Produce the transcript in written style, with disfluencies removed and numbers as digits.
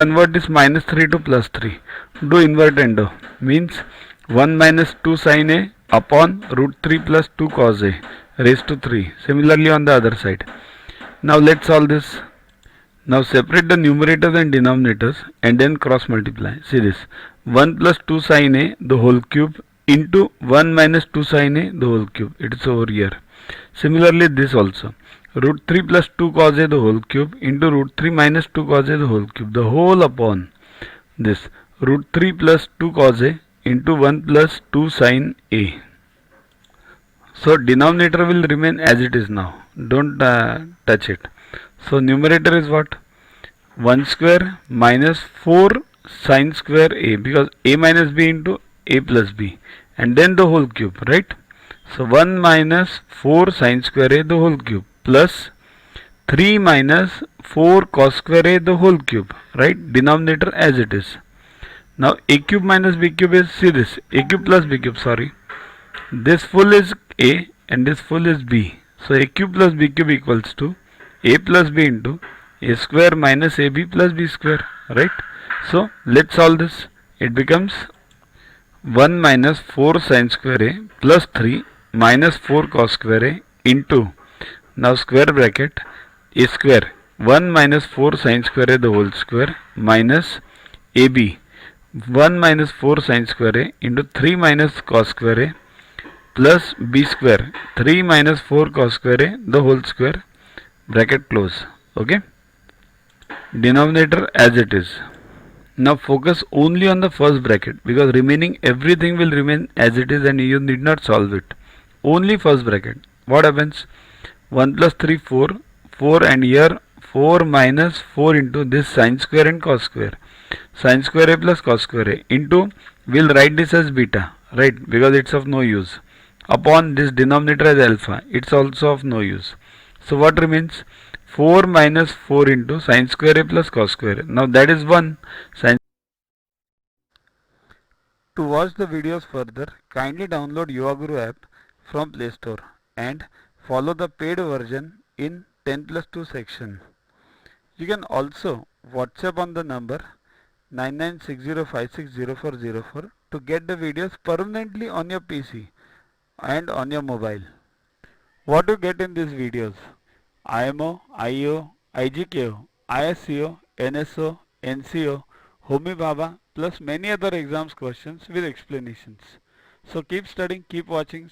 convert this minus 3 to plus 3. Do invertendo. Means 1 minus 2 sin A upon root 3 plus 2 cos A raised to 3. Similarly on the other side. Now let's solve this. Now separate the numerators and denominators and then cross multiply. See this. 1 plus 2 sin A the whole cube into 1 minus 2 sin A the whole cube. It is over here. Similarly this also. Root 3 plus 2 cos A the whole cube into root 3 minus 2 cos A the whole cube. The whole upon this. Root 3 plus 2 cos A into 1 plus 2 sin A. So denominator will remain as it is now. Don't touch it. So numerator is what? 1 square minus 4 sin square A, because A minus B into A plus B, and then the whole cube, right? So 1 minus 4 sin square A the whole cube plus 3 minus 4 cos square A the whole cube, right? Denominator as it is. Now A cube minus B cube is, see this, A cube plus B cube, sorry. This full is A and this full is B. So A cube plus B cube equals to A plus B into A square minus AB plus B square, right? So let's solve this. It becomes 1 minus 4 sin square A plus 3 minus 4 cos square A into, now square bracket, A square 1 minus 4 sin square A the whole square minus AB 1 minus 4 sin square A into 3 minus cos square A plus B square 3 minus 4 cos square A the whole square, bracket close. Okay, denominator as it is. Now focus only on the first bracket, because remaining everything will remain as it is and you need not solve it. Only first bracket. What happens? 1 plus 3 4, 4 and here 4 minus 4 into this sin square and cos square. Sin square A plus cos square A into, we'll write this as beta, right? Because it's of no use. Upon this denominator as alpha, it's also of no use. So what remains? 4 minus 4 into sin square A plus cos square A. Now that is 1 sin. To watch the videos further, kindly download Yoga Guru app from Play Store and follow the paid version in 10 plus 2 section. You can also WhatsApp on the number 9960560404 to get the videos permanently on your PC and on your mobile. What to get in these videos? IMO, IO, IGKO, ISCO, NSO, NCO, Homi Bhabha plus many other exams questions with explanations. So keep studying, keep watching.